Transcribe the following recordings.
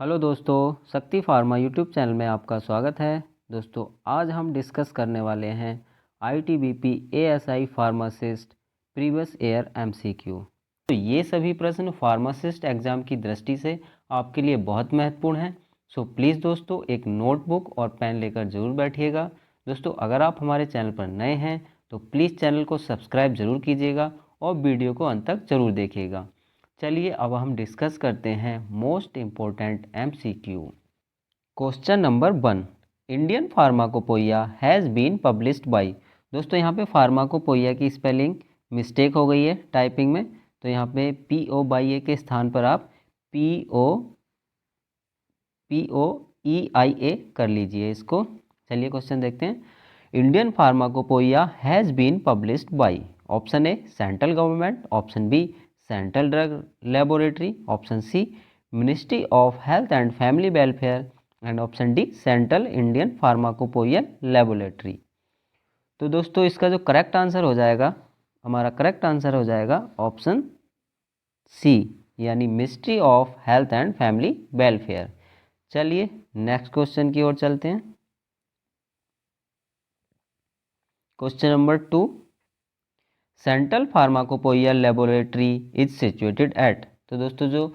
Hello दोस्तों, शक्ति pharma YouTube channel में आपका स्वागत है। दोस्तों, आज हम डिस्कस करने वाले हैं ITBP ASI pharmacist previous year MCQ। तो ये सभी प्रश्न फार्मासिस्ट एग्ज़ाम की दृष्टि से आपके लिए बहुत महत्वपूर्ण हैं। सो प्लीज़ दोस्तों, एक नोटबुक और पेन लेकर ज़रूर बैठिएगा। दोस्तों, अगर आप हमारे चैनल पर नए हैं तो प्लीज़ चैनल को सब्सक्राइब ज़रूर कीजिएगा और वीडियो को अंत तक ज़रूर देखिएगा। चलिए अब हम डिस्कस करते हैं most important MCQ। Question number 1, Indian pharmacopoeia has been published by. दोस्तों, यहाँ पे फार्माकोपोइया की स्पेलिंग मिस्टेक हो गई है टाइपिंग में, तो यहाँ पे PO/A के स्थान पर आप POEIA कर लीजिए इसको। चलिए क्वेश्चन देखते हैं। Indian pharmacopoeia has been published by. Option A central government, option B central drug laboratory, option C ministry of health and family welfare and option D central Indian pharmacopoeia laboratory. तो दोस्तों, इसका जो correct answer हो जाएगा, हमारा correct answer हो जाएगा option C, यानी ministry of health and family welfare. चलिए नेक्स्ट क्वेश्चन की ओर चलते हैं। Question number 2, central pharmacopoeia laboratory is situated at. तो दोस्तों, जो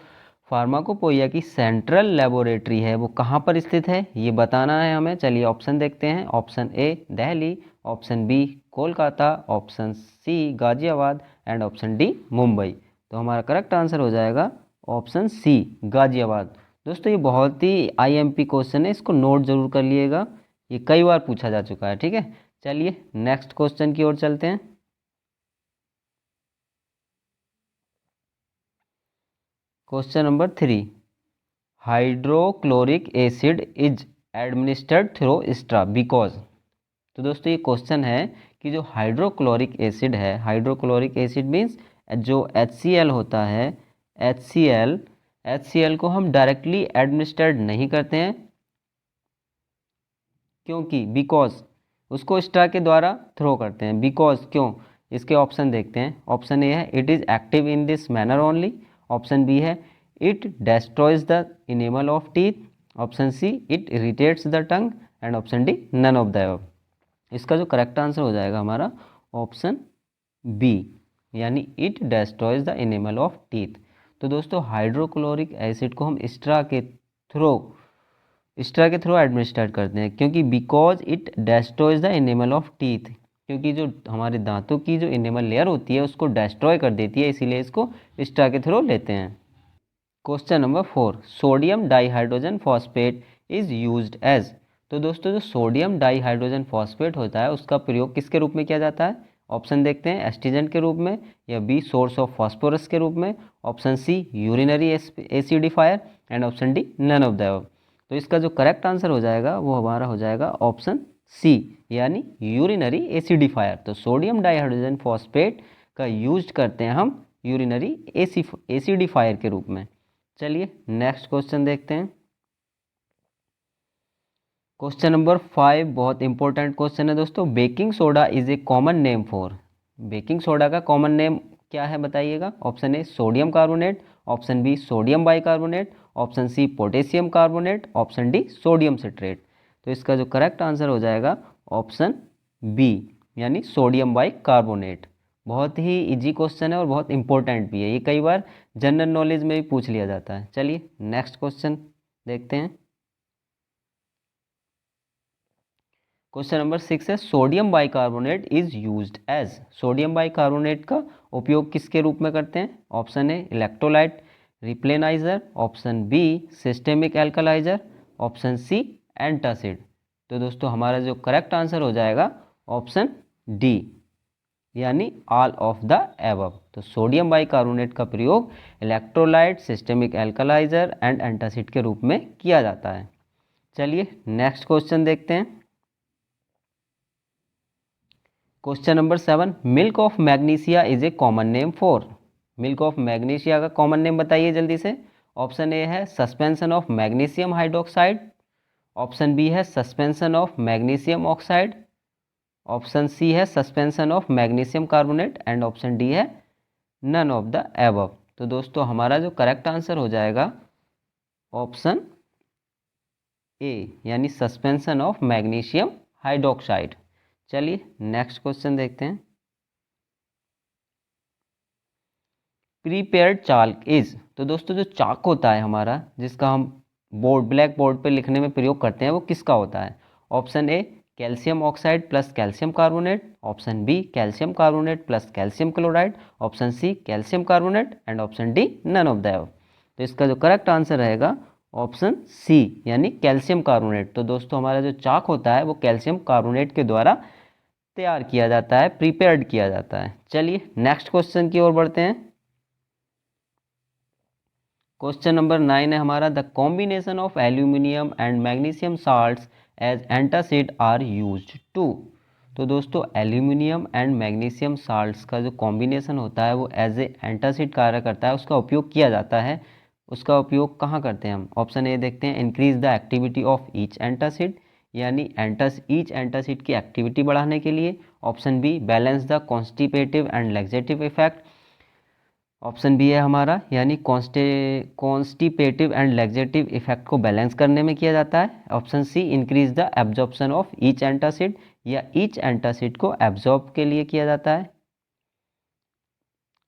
फार्माकोपोइया की सेंट्रल लेबोरेटरी है वो कहाँ पर स्थित है, ये बताना है हमें। चलिए ऑप्शन देखते हैं। Option A Delhi, option B Kolkata, option C Ghaziabad and option D Mumbai. तो हमारा करेक्ट आंसर हो जाएगा ऑप्शन सी गाजियाबाद। दोस्तों, ये बहुत ही IMP क्वेश्चन है, इसको नोट जरूर कर लिएगा, ये कई बार पूछा जा चुका है। ठीक है, चलिए नेक्स्ट क्वेश्चन की ओर चलते हैं। Question number 3, hydrochloric acid is administered through straw because. तो दोस्तों, ये क्वेश्चन है कि जो हाइड्रोक्लोरिक एसिड है, हाइड्रोक्लोरिक एसिड मीन्स जो HCl होता है, HCl को हम डायरेक्टली एडमिनिस्टर्ड नहीं करते हैं, क्योंकि बिकॉज उसको स्ट्रा के द्वारा थ्रो करते हैं। बिकॉज क्यों, इसके ऑप्शन देखते हैं। ऑप्शन ए है it is active in this manner only, option B है it destroys the enamel of teeth, option C it irritates the tongue and option D none of the above. इसका जो correct answer हो जाएगा हमारा option B, यानी it destroys the enamel of teeth. तो दोस्तों, hydrochloric acid को हम स्ट्रा के थ्रू एडमिनिस्ट्रेट करते हैं, क्योंकि because it destroys the enamel of teeth, क्योंकि जो हमारे दांतों की जो इनेमल लेयर होती है उसको डेस्ट्रॉय कर देती है, इसीलिए इसको स्ट्रा के थ्रू लेते हैं। Question number 4, sodium dihydrogen phosphate is used as. तो दोस्तों, जो सोडियम डाइहाइड्रोजन फॉस्फेट होता है उसका प्रयोग किसके रूप में किया जाता है? ऑप्शन देखते हैं, एस्ट्रीजेंट के रूप में, या बी सोर्स ऑफ फास्फोरस के रूप में, option C urinary acidifier and option D none of the above. तो इसका जो करेक्ट आंसर हो जाएगा वो हमारा हो जाएगा ऑप्शन सी, यानी यूरिनरी एसिडिफायर। तो सोडियम डाइहाइड्रोजन फॉस्फेट का यूज करते हैं हम यूरिनरी एसिडिफायर के रूप में। चलिए नेक्स्ट क्वेश्चन देखते हैं। क्वेश्चन नंबर 5 बहुत इंपॉर्टेंट क्वेश्चन है दोस्तों। Baking soda is a common name for. Baking soda का कॉमन नेम क्या है बताइएगा? Option A sodium carbonate, option B sodium bicarbonate, option C potassium carbonate, option D sodium citrate. तो इसका जो करेक्ट आंसर हो जाएगा ऑप्शन बी, यानी सोडियम बाइकार्बोनेट। बहुत ही इजी क्वेश्चन है और बहुत इंपॉर्टेंट भी है, ये कई बार जनरल नॉलेज में भी पूछ लिया जाता है। चलिए नेक्स्ट क्वेश्चन देखते हैं। क्वेश्चन नंबर 6 है, sodium bicarbonate is used as. Sodium bicarbonate का उपयोग किसके रूप में करते हैं? Option A electrolyte replenisher, option B systemic alkaliser, option C antacid. तो दोस्तों, हमारा जो करेक्ट आंसर हो जाएगा ऑप्शन डी, यानी ऑल ऑफ द एबव। तो सोडियम बाइकार्बोनेट का प्रयोग electrolyte, systemic alkaliser and antacid के रूप में किया जाता है। चलिए नेक्स्ट क्वेश्चन देखते हैं। Question number 7, milk of magnesia is a common name for. Milk of magnesia का कॉमन नेम बताइए जल्दी से। ऑप्शन ए है suspension of magnesium hydroxide, option B है suspension of magnesium oxide, option C है suspension of magnesium carbonate and option D है none of the above. तो दोस्तों, हमारा जो करेक्ट आंसर हो जाएगा ऑप्शन ए यानी सस्पेंशन ऑफ मैग्नीशियम हाइड्रोक्साइड। चलिए नेक्स्ट क्वेश्चन देखते हैं। प्रीपेयर्ड चाल्क इज, तो दोस्तों जो चाक होता है हमारा जिसका हम ब्लैक बोर्ड पर लिखने में प्रयोग करते हैं वो किसका होता है? Option A calcium oxide plus calcium carbonate, option B calcium carbonate plus calcium chloride, option C calcium carbonate and option D none of the above. तो इसका जो करेक्ट आंसर रहेगा ऑप्शन सी यानी कैल्शियम कार्बोनेट। तो दोस्तों हमारा जो चाक होता है वो कैल्शियम कार्बोनेट के द्वारा तैयार किया जाता है, प्रिपेयर्ड किया जाता है। चलिए नेक्स्ट क्वेश्चन की ओर बढ़ते हैं। क्वेश्चन नंबर 9 है हमारा, the combination of aluminium and magnesium salts as antacid are used to. तो दोस्तों एल्यूमिनियम एंड मैग्नीशियम साल्ट्स का जो कॉम्बिनेशन होता है वो एज ए एंटासिड कार्य करता है, उसका उपयोग किया जाता है। उसका उपयोग कहाँ करते हैं हम? ऑप्शन ए देखते हैं, increase the activity of each antacid यानी ईच एंटासिड की एक्टिविटी बढ़ाने के लिए। Option B balance the constipative and laxative effect. Option B है हमारा यानी कॉन्स्टिपेटिव एंड लैक्सेटिव इफेक्ट को बैलेंस करने में किया जाता है। Option C increase the absorption of each antacid या ईच एंटासिड को एब्जॉर्ब के लिए किया जाता है।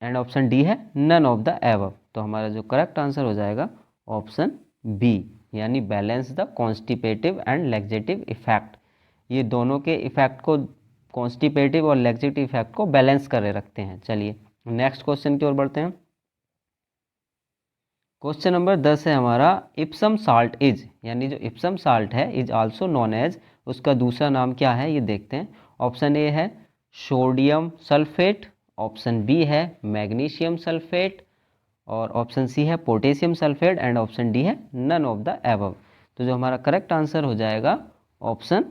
एंड ऑप्शन डी है नन ऑफ द एबव। तो हमारा जो करेक्ट आंसर हो जाएगा ऑप्शन बी यानी balance the constipative and laxative effect. ये दोनों के इफेक्ट को, कॉन्स्टिपेटिव और लैक्सेटिव इफेक्ट को बैलेंस करे रखते हैं। चलिए नेक्स्ट क्वेश्चन की ओर बढ़ते हैं। क्वेश्चन नंबर 10 है हमारा, इप्सम साल्ट इज, यानी जो इप्सम साल्ट है इज आल्सो नोन एज, उसका दूसरा नाम क्या है ये देखते हैं। ऑप्शन ए है सोडियम सल्फेट, ऑप्शन बी है मैग्नीशियम सल्फेट और ऑप्शन सी है potassium sulphate and option D है नन ऑफ द एबव। तो जो हमारा करेक्ट आंसर हो जाएगा ऑप्शन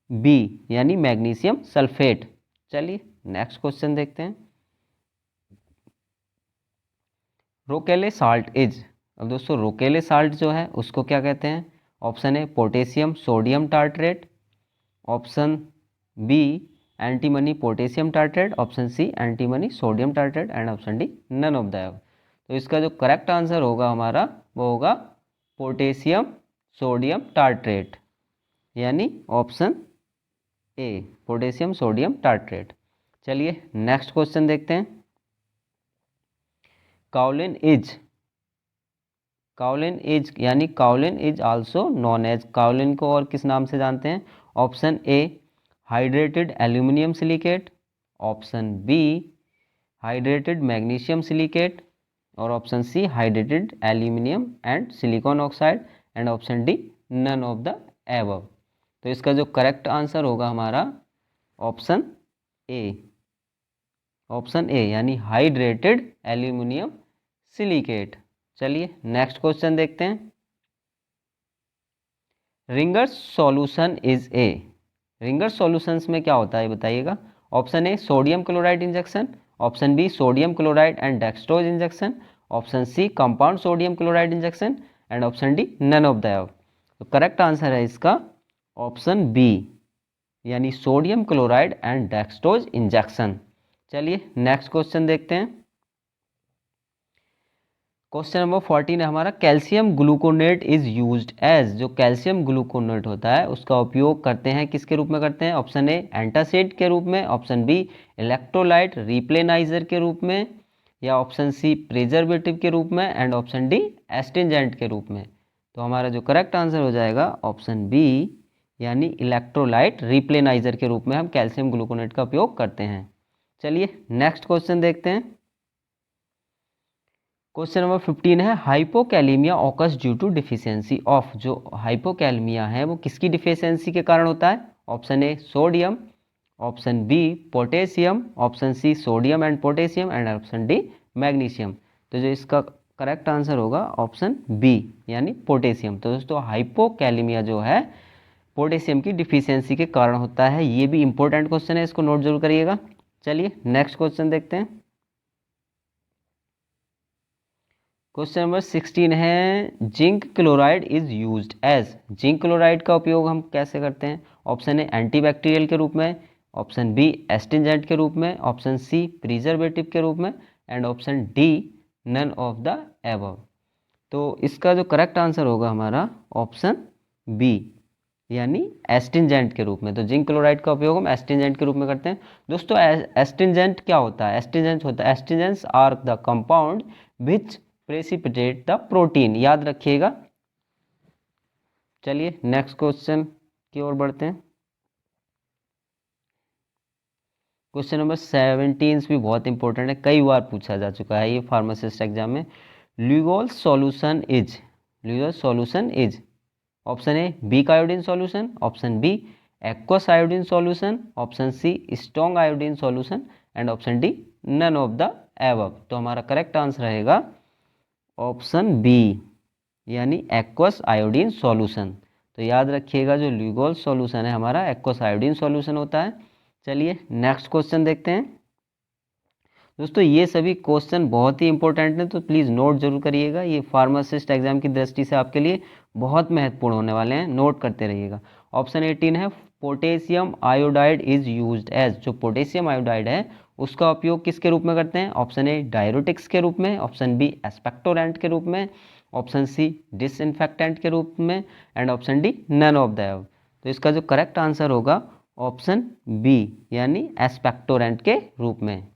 बी यानी मैग्नीशियम सल्फेट। चलिए नेक्स्ट क्वेश्चन देखते हैं। रोकेले साल्ट इज, अब दोस्तों रोकेले साल्ट जो है उसको क्या कहते हैं? Option A potassium sodium tartrate, option B antimony potassium tartrate, option C antimony sodium tartrate and option D none of the above. तो इसका जो करेक्ट आंसर होगा हमारा वो होगा पोटेशियम सोडियम टार्ट्रेट यानी option A potassium sodium tartrate. चलिए next question देखते हैं। काउलिन इज यानी kaolin is also known as, kaolin को और किस नाम से जानते हैं? Option A hydrated aluminium silicate, option B hydrated magnesium silicate और option C hydrated aluminium and silicon oxide and option D none of the above. तो इसका जो करेक्ट आंसर होगा हमारा ऑप्शन ए यानी हाइड्रेटेड एल्यूमिनियम सिलिकेट। चलिए next question देखते हैं। Ringer's solution is a, Ringer's solutions में क्या होता है बताइएगा। Option A sodium chloride injection, option B sodium chloride and dextrose injection, option C compound sodium chloride injection and option D none of the above. तो correct answer है इसका option B यानी sodium chloride and dextrose injection. चलिए next question देखते हैं। Question number 14 है हमारा, calcium gluconate is used as, जो कैल्शियम ग्लूकोनेट होता है उसका उपयोग करते हैं किसके रूप में करते हैं? ऑप्शन ए एंटासिड के रूप में, ऑप्शन बी इलेक्ट्रोलाइट रिप्लेनाइजर के रूप में या ऑप्शन सी प्रिजर्वेटिव के रूप में एंड ऑप्शन डी एस्टिंजेंट के रूप में। तो हमारा जो करेक्ट आंसर हो जाएगा ऑप्शन बी यानी इलेक्ट्रोलाइट रिप्लेनाइजर के रूप में हम कैल्शियम ग्लूकोनेट का उपयोग करते हैं। चलिए नेक्स्ट क्वेश्चन देखते हैं। क्वेश्चन नंबर 15 है, hypokalemia occurs due to deficiency of, जो हाइपोकैलेमिया है वो किसकी डिफिशियंसी के कारण होता है? Option A sodium, option B potassium, option C sodium and potassium and option D magnesium. तो जो इसका करेक्ट आंसर होगा ऑप्शन बी यानी पोटेशियम। तो दोस्तों हाइपोकैलेमिया जो है पोटेशियम की डिफिशियंसी के कारण होता है। ये भी इंपॉर्टेंट क्वेश्चन है, इसको नोट जरूर करिएगा। चलिए नेक्स्ट क्वेश्चन देखते हैं। क्वेश्चन नंबर 16 है, zinc chloride is used as, zinc chloride का उपयोग हम कैसे करते हैं? ऑप्शन ए एंटीबैक्टीरियल के रूप में, ऑप्शन बी एस्टिंजेंट के रूप में, ऑप्शन सी प्रिजर्वेटिव के रूप में and option D none of the above. तो इसका जो करेक्ट आंसर होगा हमारा ऑप्शन बी यानी एस्टिंजेंट के रूप में। तो जिंक क्लोराइड का उपयोग हम एस्टिंजेंट के रूप में करते हैं। दोस्तों एस्टिंजेंट क्या होता है? एस्टिंजेंट होता है, astringents are the compound which precipitate the protein, याद रखिएगा। चलिए नेक्स्ट क्वेश्चन की ओर बढ़ते हैं। क्वेश्चन नंबर 17 भी बहुत इंपॉर्टेंट है, कई बार पूछा जा चुका है ये फार्मासिस्ट एग्जाम में। Lugol solution is, Lugol solution is, option A weak iodine solution, option B aqueous iodine solution, option C strong iodine solution, and option D none of the above. तो हमारा करेक्ट आंसर रहेगा option B यानी aqueous iodine solution. तो याद रखिएगा जो ल्यूगोल solution है हमारा एक्वस आयोडीन सॉल्यूशन होता है। चलिए नेक्स्ट क्वेश्चन देखते हैं। दोस्तों ये सभी क्वेश्चन बहुत ही इंपॉर्टेंट हैं, तो प्लीज़ नोट जरूर करिएगा, ये फार्मासिस्ट एग्जाम की दृष्टि से आपके लिए बहुत महत्वपूर्ण होने वाले हैं, नोट करते रहिएगा। ऑप्शन 18 है potassium iodide is used as, जो पोटेशियम आयोडाइड है उसका उपयोग किसके रूप में करते हैं? ऑप्शन ए डायरेटिक्स के रूप में, ऑप्शन बी एक्सपेक्टोरेंट के रूप में, ऑप्शन सी डिसइंफेक्टेंट के रूप में, and option D none of the above. तो इसका जो करेक्ट आंसर होगा ऑप्शन बी यानी एक्सपेक्टोरेंट के रूप में।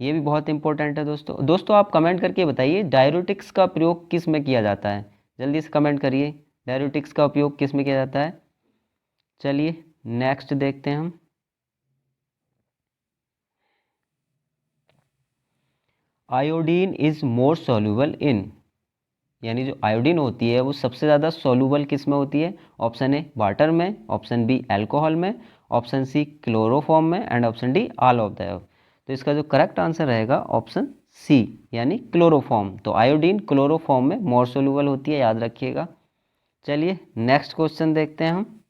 ये भी बहुत इंपॉर्टेंट है दोस्तों आप कमेंट करके बताइए डायरेटिक्स का प्रयोग किस में किया जाता है, जल्दी से कमेंट करिए डायरेटिक्स का उपयोग किस में किया जाता है। चलिए नेक्स्ट देखते हैं हम। Iodine is more soluble in, यानी जो आयोडीन होती है वो सबसे ज़्यादा सॉल्यूबल किस में होती है? ऑप्शन ए वाटर में, ऑप्शन बी अल्कोहल में, ऑप्शन सी क्लोरोफॉर्म में, and option D all of the above. तो इसका जो करेक्ट आंसर रहेगा ऑप्शन सी यानी क्लोरोफॉर्म। तो आयोडीन क्लोरोफॉर्म में मोर सॉल्यूबल होती है, याद रखिएगा। चलिए नेक्स्ट क्वेश्चन देखते हैं हम।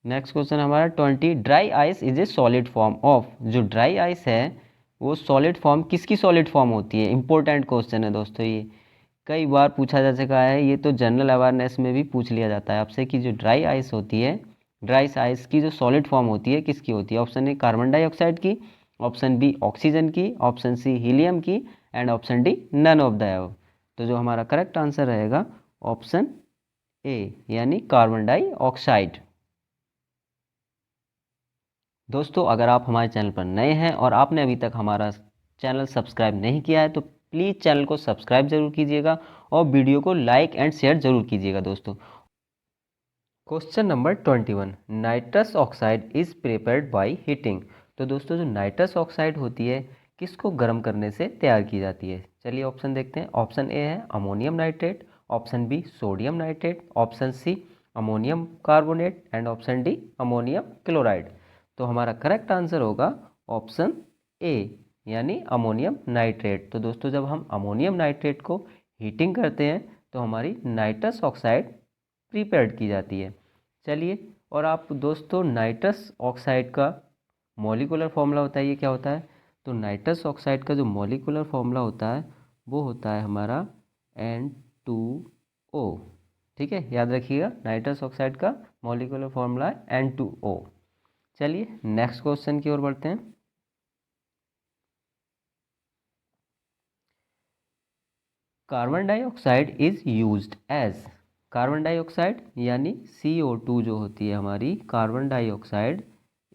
नेक्स्ट क्वेश्चन हमारा 20, dry ice is a solid form of, जो ड्राई आइस है वो सॉलिड फॉर्म किसकी सॉलिड फॉर्म होती है? इंपॉर्टेंट क्वेश्चन है दोस्तों, ये कई बार पूछा जा चुका है, ये तो जनरल अवेयरनेस में भी पूछ लिया जाता है आपसे कि जो ड्राई आइस होती है, ड्राई आइस की जो सॉलिड फॉर्म होती है किसकी होती है? ऑप्शन ए कार्बन डाइऑक्साइड की, ऑप्शन बी ऑक्सीजन की, ऑप्शन सी हीलियम की, and option D none of the above. तो जो हमारा करेक्ट आंसर रहेगा ऑप्शन ए यानी कार्बन डाइऑक्साइड। दोस्तों अगर आप हमारे चैनल पर नए हैं और आपने अभी तक हमारा चैनल सब्सक्राइब नहीं किया है तो प्लीज़ चैनल को सब्सक्राइब जरूर कीजिएगा और वीडियो को लाइक एंड शेयर जरूर कीजिएगा दोस्तों। Question number 21, nitrous oxide is prepared by heating. तो दोस्तों जो नाइट्रस ऑक्साइड होती है किसको गर्म करने से तैयार की जाती है? चलिए ऑप्शन देखते हैं। ऑप्शन ए है ammonium nitrate, option B sodium nitrate, option C ammonium carbonate, and option D ammonium chloride. तो हमारा करेक्ट आंसर होगा ऑप्शन ए यानी अमोनियम नाइट्रेट। तो दोस्तों जब हम अमोनियम नाइट्रेट को हीटिंग करते हैं तो हमारी नाइट्रस ऑक्साइड प्रिपेयर्ड की जाती है। चलिए और आप दोस्तों नाइट्रस ऑक्साइड का मॉलिक्यूलर फॉर्मूला बताइए क्या होता है? तो नाइट्रस ऑक्साइड का जो मॉलिक्यूलर फॉर्मूला होता है वो होता है हमारा N2O। ठीक है, याद रखिएगा नाइट्रस ऑक्साइड का मॉलिक्यूलर फॉर्मूला है N2O। चलिए नेक्स्ट क्वेश्चन की ओर बढ़ते हैं। Carbon dioxide is used as, carbon dioxide यानी CO2 जो होती है हमारी कार्बन डाइऑक्साइड,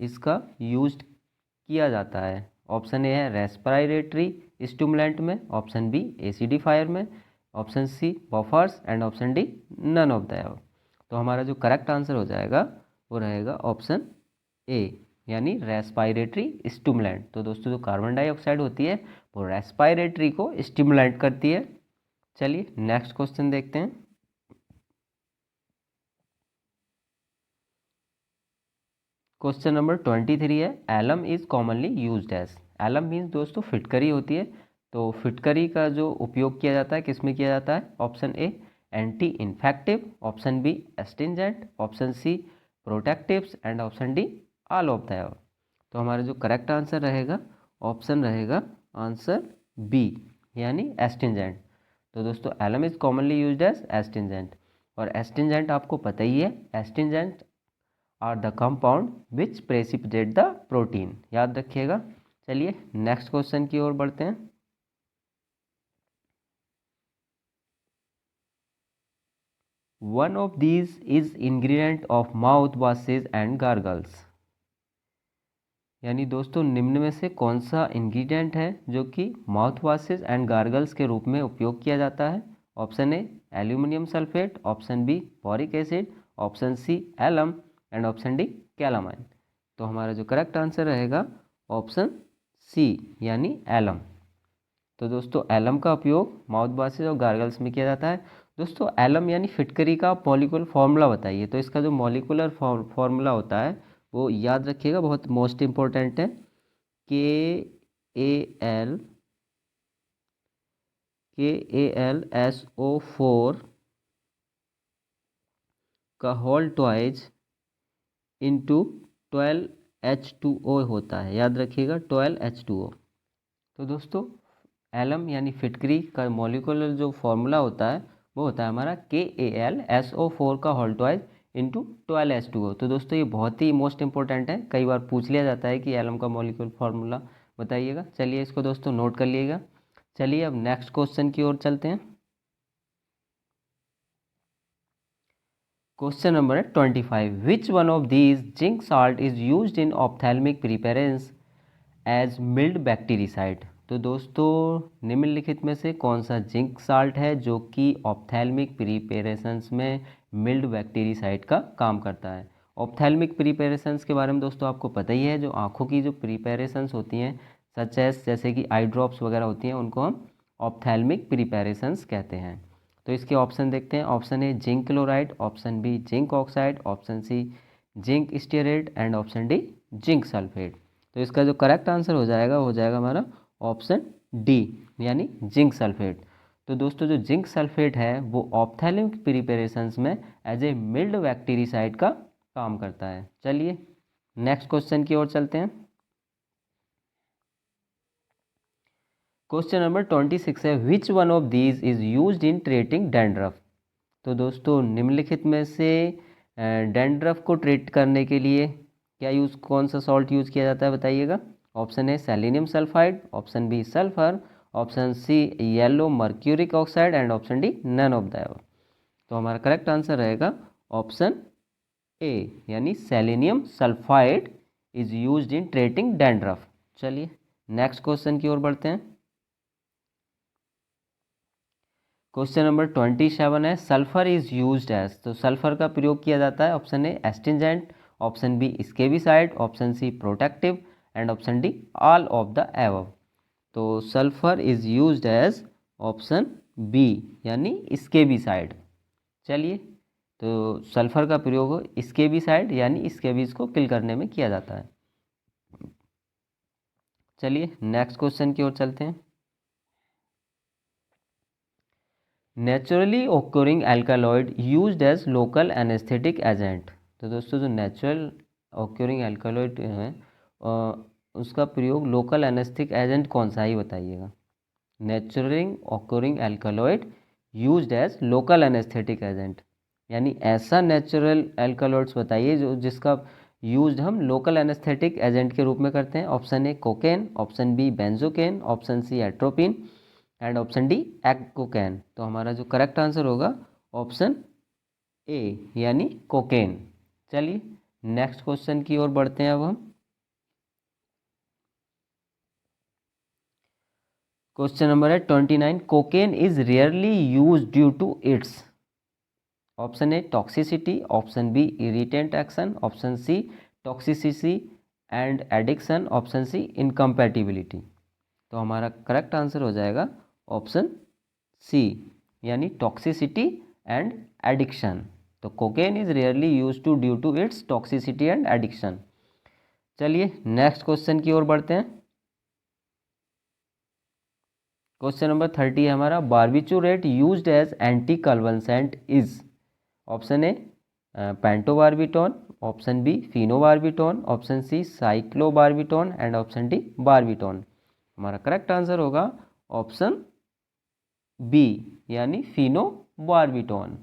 इसका यूज किया जाता है। ऑप्शन ए है रेस्पिरेटरी स्टिमुलेंट में, ऑप्शन बी एसिडिफायर में, option C buffers, and option D none of the above. तो हमारा जो करेक्ट आंसर हो जाएगा वो रहेगा ऑप्शन ए यानी रेस्पिरेटरी स्टिमुलेंट। तो दोस्तों जो कार्बन डाइऑक्साइड होती है वो रेस्पिरेटरी को स्टिमुलेंट करती है। चलिए नेक्स्ट क्वेश्चन देखते हैं। क्वेश्चन नंबर 23 है alum is commonly used as, alum means दोस्तों फिटकरी होती है। तो फिटकरी का जो उपयोग किया जाता है किस में किया जाता है? Option A anti infective, option B astringent, option C protectives, and option D all of the above. तो हमारा जो करेक्ट आंसर रहेगा ऑप्शन रहेगा आंसर बी यानी एस्टिंजेंट। तो दोस्तों alum is commonly used as astringent, और एस्टिंजेंट आपको पता ही है, astringent are the compound which precipitate the protein, याद रखिएगा। चलिए नेक्स्ट क्वेश्चन की ओर बढ़ते हैं। One of these is ingredient of mouth washes and gargles. यानी दोस्तों निम्न में से कौन सा इंग्रेडिएंट है जो कि माउथ वॉशेज एंड गार्गल्स के रूप में उपयोग किया जाता है? Option A aluminium sulphate, option B boric acid, option C alum and option D calamine. तो हमारा जो करेक्ट आंसर रहेगा ऑप्शन सी यानी एलम। तो दोस्तों एलम का उपयोग माउथ वॉशेज और गार्गल्स में किया जाता है। दोस्तों एलम यानी फिटकरी का मॉलिक्यूलर फॉर्मूला बताइए। तो इसका जो मॉलिक्यूलर फॉर्मूला होता है वो याद रखिएगा, बहुत मोस्ट इम्पोर्टेंट है। KAL KAlSO4 का होल ट्वाइज इंटू 12H2O होता है, याद रखिएगा 12H2O। तो दोस्तों एलम यानी फिटकरी का मॉलिक्यूलर जो फॉर्मूला होता है वो होता है हमारा KAlSO4 का होल ट्वाइज इंटू 12H2O। तो दोस्तों ये बहुत ही मोस्ट इंपॉर्टेंट है, कई बार पूछ लिया जाता है कि एलम का मॉलिक्यूलर फार्मूला बताइएगा। चलिए इसको दोस्तों नोट कर लिएगा। चलिए अब नेक्स्ट क्वेश्चन की ओर चलते हैं। Question number 25, which one of these zinc salt is used in ophthalmic preparations as mild bactericide. तो दोस्तों निम्नलिखित में से कौन सा जिंक साल्ट है जो कि ऑप्थेल्मिक प्रिपेरेशंस में मिल्ड बैक्टीरिसाइड का काम करता है? ऑप्थेल्मिक प्रिपेरेशंस के बारे में दोस्तों आपको पता ही है, जो आँखों की जो प्रिपेरेशंस होती हैं सच एज जैसे कि आई ड्रॉप्स वगैरह होती हैं उनको हम ऑप्थेल्मिक प्रिपेरेशंस कहते हैं। तो इसके ऑप्शन देखते हैं। Option A zinc chloride, option B zinc oxide, option C zinc stearate and option D zinc sulphate. तो इसका जो करेक्ट आंसर हो जाएगा हमारा ऑप्शन डी यानी जिंक सल्फेट। तो दोस्तों जो जिंक सल्फेट है वो ऑप्थेल्मिक प्रिपरेशंस में एज ए मिल्ड बैक्टीरिसाइड का काम करता है। चलिए नेक्स्ट क्वेश्चन की ओर चलते हैं। क्वेश्चन नंबर 26 है, विच one of these is used in treating dandruff. तो दोस्तों निम्नलिखित में से डैंड्रफ को ट्रीट करने के लिए कौन सा सॉल्ट यूज़ किया जाता है बताइएगा। Option A selenium sulphide, option B sulphur, option C yellow mercuric oxide and option D none of the above. तो हमारा करेक्ट आंसर रहेगा ऑप्शन ए यानी selenium sulphide is used in treating dandruff. चलिए next question की ओर बढ़ते हैं। Question number 27 है, सल्फर इज यूज्ड एज। तो सल्फर का प्रयोग किया जाता है option A astringent, option B scabicide, option C protective and option D all of the above. तो sulphur is used as option B यानी स्केबिसाइड। चलिए तो सल्फर का प्रयोग स्केबिसाइड यानी स्केबीज को किल करने में किया जाता है। चलिए नेक्स्ट क्वेश्चन की ओर चलते हैं। Naturally occurring alkaloid used as local anaesthetic agent. तो दोस्तों जो नेचुरल ओक्योरिंग एल्कालॉइड है उसका प्रयोग लोकल एनेस्थेटिक एजेंट कौन सा ही बताइएगा। नेचुरलिंग occurring alkaloid used as local anaesthetic agent यानी ऐसा नेचुरल एल्कालॉइड्स बताइए जो जिसका यूज्ड हम लोकल एनेस्थेटिक एजेंट के रूप में करते हैं। Option A cocaine, option B benzocaine, option C atropine and option D eucaine. तो हमारा जो करेक्ट आंसर होगा ऑप्शन ए यानी कोकेन। चलिए नेक्स्ट क्वेश्चन की ओर बढ़ते हैं। अब हम क्वेश्चन नंबर है 29, cocaine is rarely use due to its. Option A toxicity, option B irritant action, option C toxicity and addiction, option C incompatibility. तो हमारा करेक्ट आंसर हो जाएगा ऑप्शन सी यानी टॉक्सिसिटी एंड एडिक्शन। तो cocaine is rarely use to due to its toxicity and addiction. चलिए next question की ओर बढ़ते हैं। क्वेश्चन नंबर 30 है हमारा, barbiturate used as anti convulsant is. Option A पेंटोबार्बिटोन, option B phenobarbitone, option C cyclobarbitone and option D barbitone. हमारा correct answer होगा option B यानी फिनोबार्बिटोन।